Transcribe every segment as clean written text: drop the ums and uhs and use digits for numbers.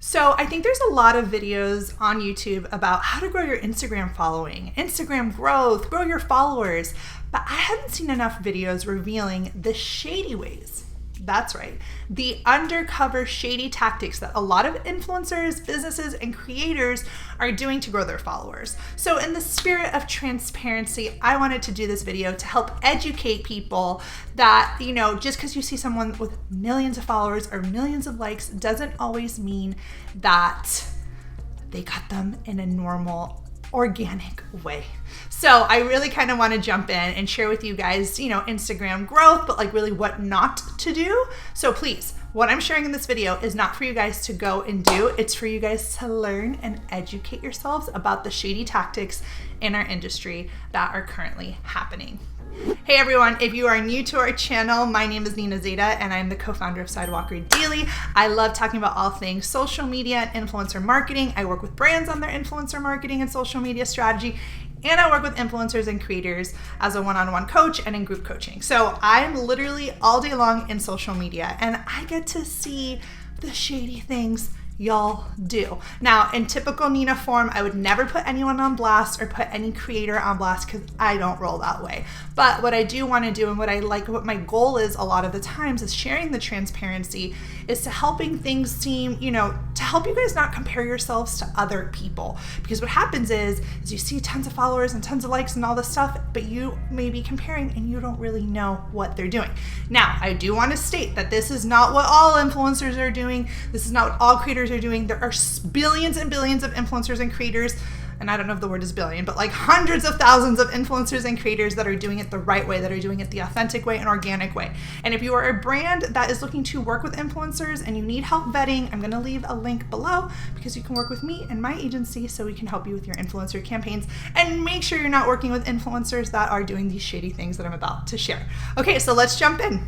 So I think there's a lot of videos on YouTube about how to grow your Instagram following, Instagram growth, grow your followers, but I haven't seen enough videos revealing the shady ways. That's right, the undercover shady tactics that a lot of influencers, businesses, and creators are doing to grow their followers. So in the spirit of transparency, I wanted to do this video to help educate people that, just because you see someone with millions of followers or millions of likes doesn't always mean that they got them in a normal, organic way. So I really kind of want to jump in and share with you guys, Instagram growth, but like really what not to do. So please, what I'm sharing in this video is not for you guys to go and do. It's for you guys to learn and educate yourselves about the shady tactics in our industry that are currently happening. Hey everyone, if you are new to our channel, my name is Nina Zadeh and I'm the co-founder of Sidewalker Daily. I love talking about all things social media and influencer marketing. I work with brands on their influencer marketing and social media strategy, and I work with influencers and creators as a one-on-one coach and in group coaching. So I'm literally all day long in social media and I get to see the shady things y'all do. Now, in typical Nina form, I would never put anyone on blast or put any creator on blast because I don't roll that way. But what I do want to do and what my goal is a lot of the times is sharing the transparency, is to helping things seem, to help you guys not compare yourselves to other people. Because what happens is you see tons of followers and tons of likes and all this stuff, but you may be comparing and you don't really know what they're doing. Now, I do want to state that this is not what all influencers are doing. This is not what all creators are doing. There are billions and billions of influencers and creators, and I don't know if the word is billion, but like hundreds of thousands of influencers and creators that are doing it the right way, that are doing it the authentic way and organic way. And if you are a brand that is looking to work with influencers and you need help vetting, I'm going to leave a link below because you can work with me and my agency so we can help you with your influencer campaigns and make sure you're not working with influencers that are doing these shady things that I'm about to share. Okay, so let's jump in.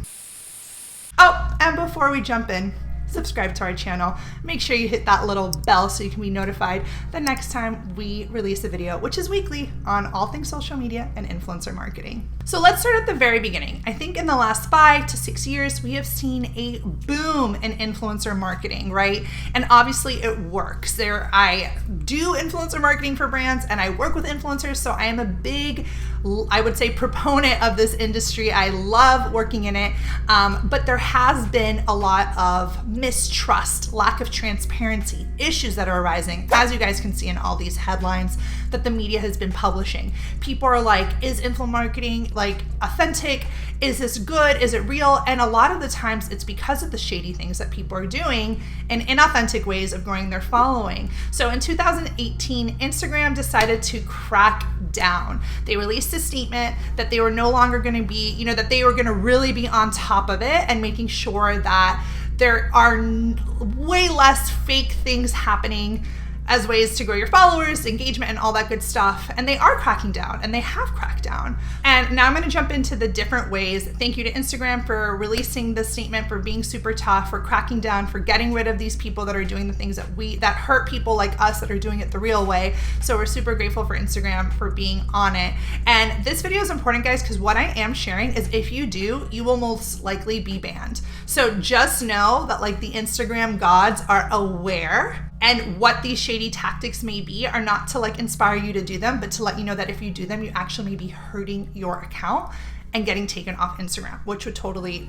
Oh, and before we jump in, subscribe to our channel. Make sure you hit that little bell so you can be notified the next time we release a video, which is weekly, on all things social media and influencer marketing. So let's start at the very beginning. I think in the last 5 to 6 years, we have seen a boom in influencer marketing, right? And obviously it works. I do influencer marketing for brands and I work with influencers, so I am a big, I would say, proponent of this industry. I love working in it, but there has been a lot of mistrust, lack of transparency, issues that are arising, as you guys can see in all these headlines that the media has been publishing. People are like, is influencer marketing like authentic? Is this good? Is it real? And a lot of the times it's because of the shady things that people are doing and inauthentic ways of growing their following. So in 2018, Instagram decided to crack down. They released a statement that they were no longer going to be, that they were going to really be on top of it and making sure that there are way less fake things happening as ways to grow your followers, engagement, and all that good stuff. And they are cracking down, and they have cracked down. And now I'm gonna jump into the different ways. Thank you to Instagram for releasing this statement, for being super tough, for cracking down, for getting rid of these people that are doing the things that hurt people like us that are doing it the real way. So we're super grateful for Instagram for being on it. And this video is important, guys, because what I am sharing is if you do, you will most likely be banned. So just know that like the Instagram gods are aware, and what these shady tactics may be are not to like inspire you to do them, but to let you know that if you do them, you actually may be hurting your account and getting taken off Instagram, which would totally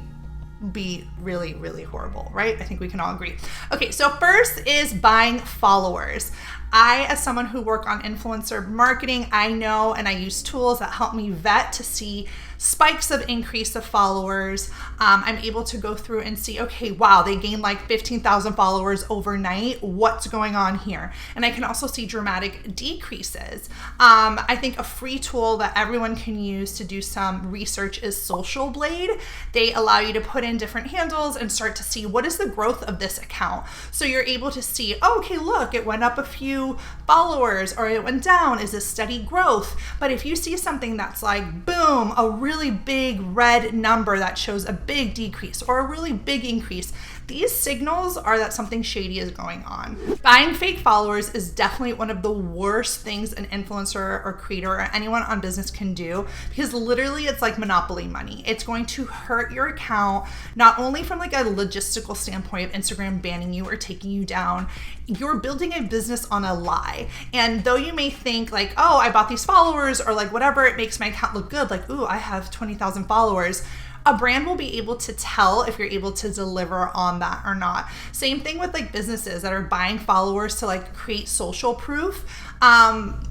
be really, really horrible, right? I think we can all agree. Okay, so first is buying followers. I, as someone who work on influencer marketing, I know and I use tools that help me vet to see spikes of increase of followers. I'm able to go through and see, okay, wow, they gained like 15,000 followers overnight. What's going on here? And I can also see dramatic decreases. I think a free tool that everyone can use to do some research is Social Blade. They allow you to put in different handles and start to see what is the growth of this account. So you're able to see, oh, okay, look, it went up a few followers or it went down. Is this steady growth? But if you see something that's like, boom, a really big red number that shows a big decrease or a really big increase, these signals are that something shady is going on. Buying fake followers is definitely one of the worst things an influencer or creator or anyone on business can do, because literally it's like monopoly money. It's going to hurt your account, not only from like a logistical standpoint of Instagram banning you or taking you down. You're building a business on a lie. And though you may think like, oh, I bought these followers, or like whatever, it makes my account look good. Like, ooh, I have 20,000 followers. A brand will be able to tell if you're able to deliver on that or not. Same thing with like businesses that are buying followers to like create social proof.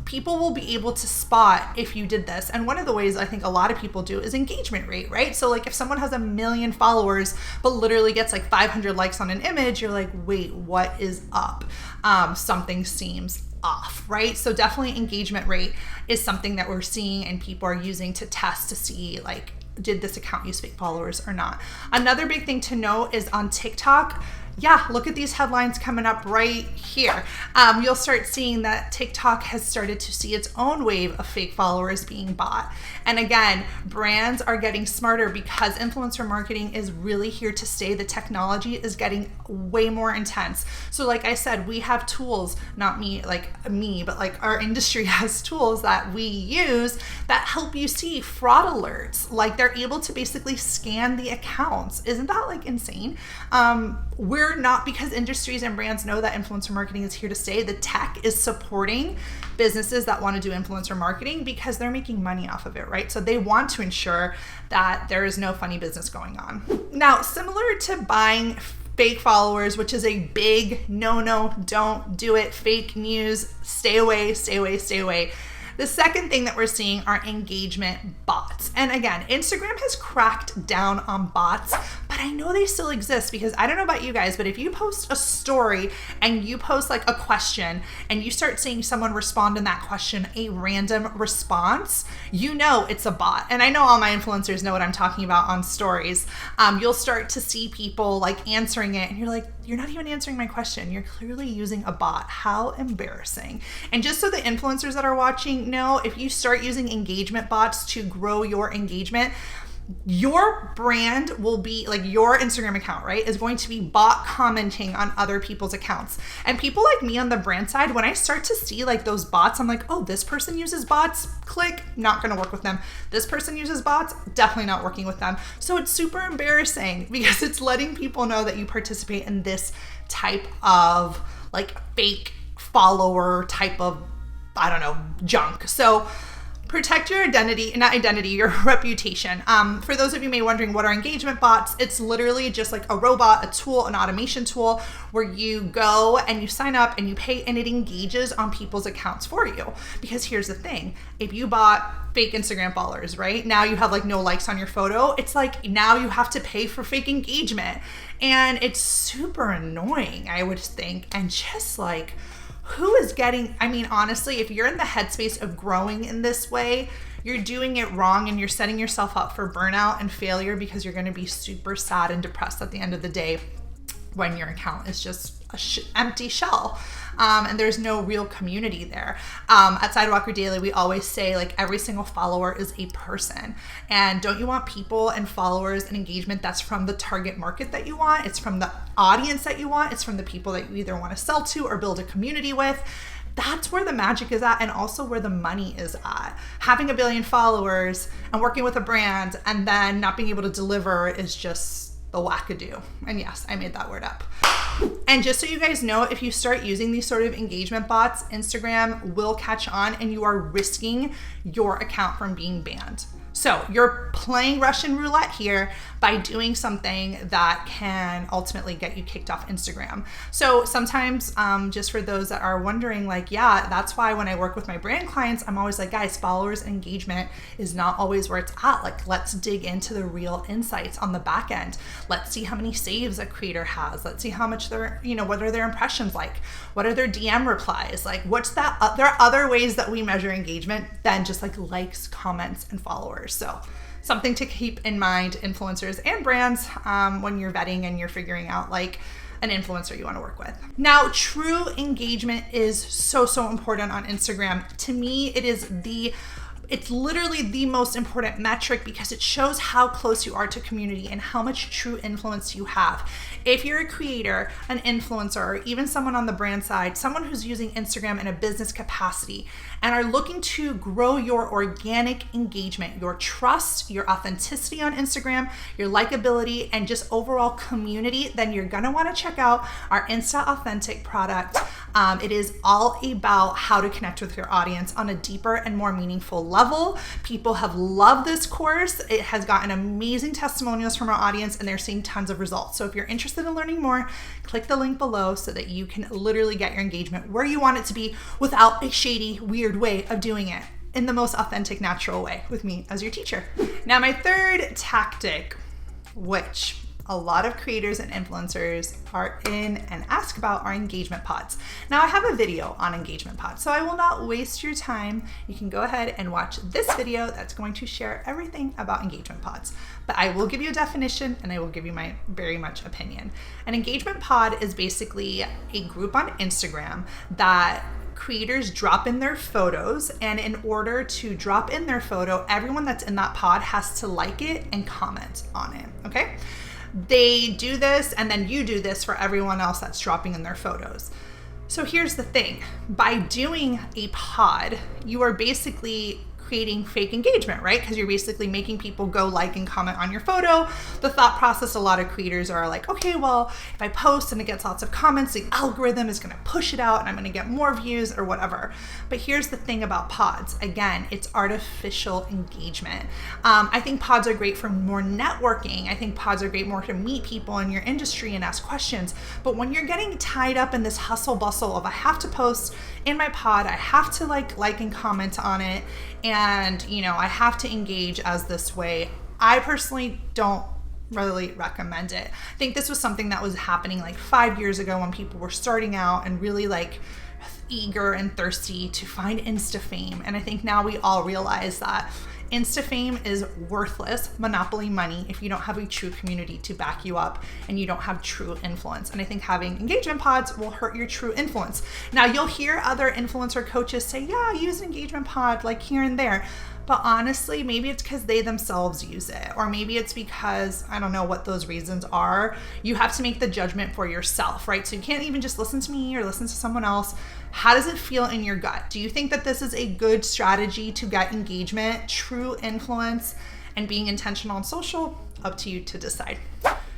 People will be able to spot if you did this. And one of the ways I think a lot of people do is engagement rate, right? So like if someone has 1 million followers, but literally gets like 500 likes on an image, you're like, wait, what is up? Something seems off, right? So definitely engagement rate is something that we're seeing and people are using to test to see like, did this account use fake followers or not? Another big thing to note is on TikTok. Yeah, look at these headlines coming up right here. You'll start seeing that TikTok has started to see its own wave of fake followers being bought. And again, brands are getting smarter because influencer marketing is really here to stay. The technology is getting way more intense. So like I said, we have tools, not me, but like our industry has tools that we use that help you see fraud alerts. Like they're able to basically scan the accounts. Isn't that like insane? We're not, because industries and brands know that influencer marketing is here to stay. The tech is supporting businesses that want to do influencer marketing because they're making money off of it, right? So they want to ensure that there is no funny business going on. Now, similar to buying fake followers, which is a big no, don't do it, fake news, stay away, stay away, stay away. The second thing that we're seeing are engagement bots. And again, Instagram has cracked down on bots, but I know they still exist because I don't know about you guys, but if you post a story and you post like a question and you start seeing someone respond in that question, a random response, you know it's a bot. And I know all my influencers know what I'm talking about on stories. You'll start to see people like answering it and you're like, you're not even answering my question. You're clearly using a bot. How embarrassing. And just so the influencers that are watching know, if you start using engagement bots to grow your engagement, your brand will be like your Instagram account, right, is going to be bot commenting on other people's accounts. And people like me on the brand side, when I start to see like those bots, I'm like, oh, this person uses bots, click, not going to work with them. This person uses bots, definitely not working with them. So it's super embarrassing because it's letting people know that you participate in this type of like fake follower type of, I don't know, junk. So protect your your reputation. For those of you may wondering what are engagement bots, it's literally just like a robot, a tool, an automation tool where you go and you sign up and you pay and it engages on people's accounts for you. Because here's the thing, if you bought fake Instagram followers, right? Now you have like no likes on your photo. It's like now you have to pay for fake engagement. And it's super annoying, I would think. And just like, who is getting, I mean, honestly, if you're in the headspace of growing in this way, you're doing it wrong and you're setting yourself up for burnout and failure because you're going to be super sad and depressed at the end of the day when your account is just an empty shell. And there's no real community there. At Sidewalker Daily, we always say like every single follower is a person. And don't you want people and followers and engagement that's from the target market that you want? It's from the audience that you want. It's from the people that you either want to sell to or build a community with. That's where the magic is at, and also where the money is at. Having 1 billion followers and working with a brand and then not being able to deliver is just the wackadoo. And yes, I made that word up. And just so you guys know, if you start using these sort of engagement bots, Instagram will catch on and you are risking your account from being banned. So you're playing Russian roulette here by doing something that can ultimately get you kicked off Instagram. So sometimes, just for those that are wondering, like, yeah, that's why when I work with my brand clients, I'm always like, guys, followers engagement is not always where it's at. Like, let's dig into the real insights on the back end. Let's see how many saves a creator has. Let's see how much their, what are their impressions like? What are their DM replies? Like, what's that? There are other ways that we measure engagement than just like likes, comments, and followers. So something to keep in mind, influencers and brands, when you're vetting and you're figuring out like an influencer you want to work with. Now, true engagement is so important on Instagram. To me, it is the It's literally the most important metric because it shows how close you are to community and how much true influence you have. If you're a creator, an influencer, or even someone on the brand side, someone who's using Instagram in a business capacity and are looking to grow your organic engagement, your trust, your authenticity on Instagram, your likability, and just overall community, then you're gonna wanna check out our Insta Authentic product. It is all about how to connect with your audience on a deeper and more meaningful level. People have loved this course. It has gotten amazing testimonials from our audience and they're seeing tons of results. So if you're interested in learning more, click the link below so that you can literally get your engagement where you want it to be without a shady, weird way of doing it, in the most authentic, natural way with me as your teacher. Now, my third tactic, which a lot of creators and influencers are in and ask about, are engagement pods. Now, I have a video on engagement pods, so I will not waste your time. You can go ahead and watch this video that's going to share everything about engagement pods. But I will give you a definition and I will give you my very much opinion. An engagement pod is basically a group on Instagram that creators drop in their photos, and in order to drop in their photo, everyone that's in that pod has to like it and comment on it, okay? They do this and then you do this for everyone else that's dropping in their photos. So here's the thing, by doing a pod, you are basically creating fake engagement, right? Because you're basically making people go like and comment on your photo. The thought process, a lot of creators are like, okay, well, if I post and it gets lots of comments, the algorithm is gonna push it out and I'm gonna get more views or whatever. But here's the thing about pods. Again, it's artificial engagement. I think pods are great for more networking. I think pods are great more to meet people in your industry and ask questions. But when you're getting tied up in this hustle bustle of I have to post in my pod, I have to like and comment on it, and I have to engage as this way, I personally don't really recommend it. I think this was something that was happening like 5 years ago when people were starting out and really like eager and thirsty to find Insta fame. And I think now we all realize that Insta fame is worthless, monopoly money, if you don't have a true community to back you up and you don't have true influence. And I think having engagement pods will hurt your true influence. Now, you'll hear other influencer coaches say, yeah, use an engagement pod like here and there. But honestly, maybe it's because they themselves use it, or maybe it's because, I don't know what those reasons are. You have to make the judgment for yourself, right? So you can't even just listen to me or listen to someone else. How does it feel in your gut? Do you think that this is a good strategy to get engagement, true influence, and being intentional on social? Up to you to decide.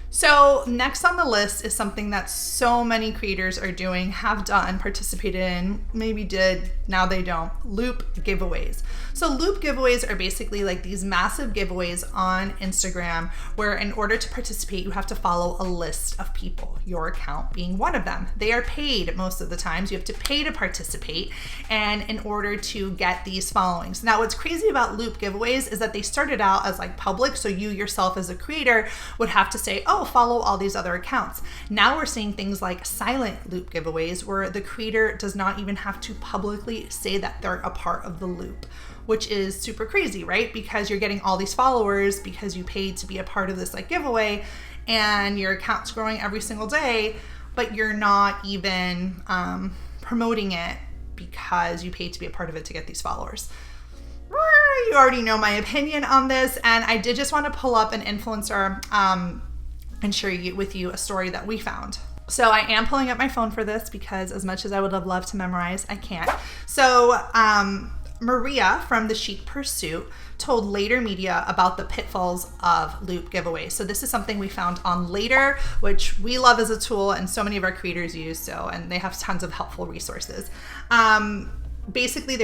So next on the list is something that so many creators are doing, have done, participated in, maybe did, now they don't, loop giveaways. So loop giveaways are basically like these massive giveaways on Instagram where in order to participate, you have to follow a list of people, your account being one of them. They are paid most of the times. You have to pay to participate and in order to get these followings. Now, what's crazy about loop giveaways is that they started out as like public, so you yourself as a creator would have to say, oh, follow all these other accounts. Now we're seeing things like silent loop giveaways where the creator does not even have to publicly say that they're a part of the loop, which is super crazy, right? Because you're getting all these followers because you paid to be a part of this like giveaway and your account's growing every single day, but you're not even promoting it because you paid to be a part of it to get these followers. You already know my opinion on this, and I did just want to pull up an influencer and share with you a story that we found. So I am pulling up my phone for this because as much as I would have loved to memorize, I can't. So Maria from The Chic Pursuit told Later Media about the pitfalls of loop giveaways. So this is something we found on Later, which we love as a tool and so many of our creators use, and they have tons of helpful resources. Basically,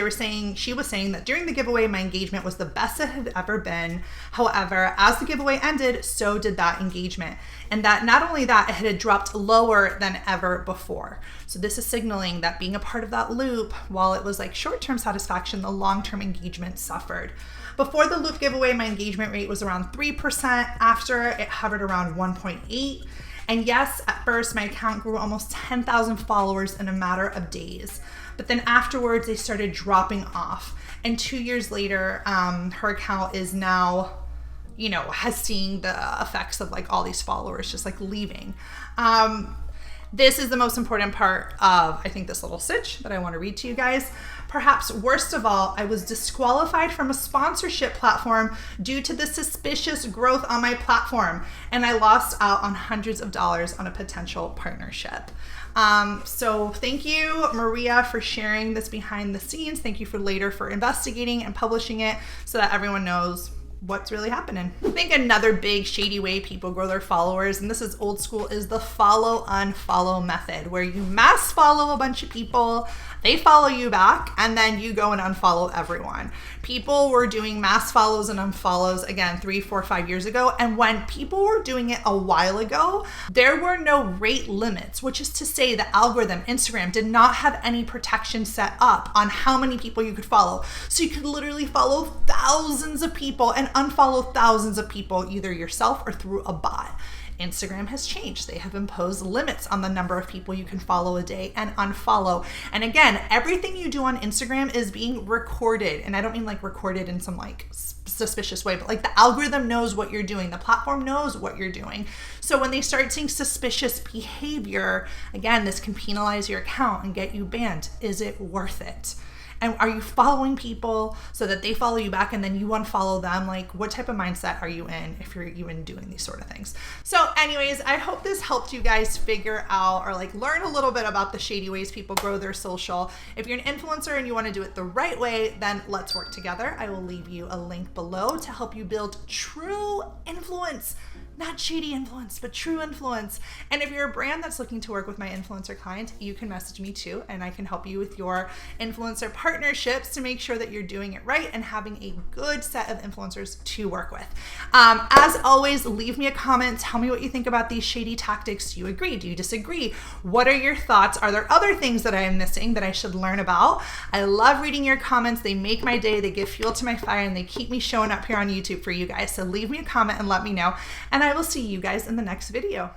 she was saying that during the giveaway, my engagement was the best it had ever been. However, as the giveaway ended, so did that engagement. And that not only that, it had dropped lower than ever before. So this is signaling that being a part of that loop, while it was like short-term satisfaction, the long-term engagement suffered. Before the loop giveaway, my engagement rate was around 3%. After, it hovered around 1.8%. And yes, at first, my account grew almost 10,000 followers in a matter of days. But then afterwards, they started dropping off. And 2 years later, her account is now, has seen the effects of like all these followers just like leaving. this is the most important part of, I think, this little stitch that I want to read to you guys. Perhaps worst of all, I was disqualified from a sponsorship platform due to the suspicious growth on my platform, and I lost out on hundreds of dollars on a potential partnership. So thank you, Maria, for sharing this behind the scenes. Thank you for investigating and publishing it so that everyone knows what's really happening. I think another big shady way people grow their followers, and this is old school, is the follow unfollow method, where you mass follow a bunch of people, they follow you back, and then you go and unfollow everyone. People were doing mass follows and unfollows again 3, 4, 5 years ago, and when people were doing it a while ago, there were no rate limits, which is to say the algorithm, Instagram, did not have any protection set up on how many people you could follow. So you could literally follow thousands of people and unfollow thousands of people, either yourself or through a bot. Instagram has changed. They have imposed limits on the number of people you can follow a day and unfollow. And again, everything you do on Instagram is being recorded. And I don't mean like recorded in some like suspicious way, but like the algorithm knows what you're doing. The platform knows what you're doing. So when they start seeing suspicious behavior, again, this can penalize your account and get you banned. Is it worth it? And are you following people so that they follow you back and then you unfollow them? Like, what type of mindset are you in if you're even doing these sort of things? So anyways, I hope this helped you guys figure out or like learn a little bit about the shady ways people grow their social. If you're an influencer and you want to do it the right way, then let's work together. I will leave you a link below to help you build true influence. Not shady influence, but true influence. And if you're a brand that's looking to work with my influencer client, you can message me too, and I can help you with your influencer partnerships to make sure that you're doing it right and having a good set of influencers to work with. As always, leave me a comment. Tell me what you think about these shady tactics. Do you agree? Do you disagree? What are your thoughts? Are there other things that I am missing that I should learn about? I love reading your comments. They make my day. They give fuel to my fire, and they keep me showing up here on YouTube for you guys. So leave me a comment and let me know. And I will see you guys in the next video.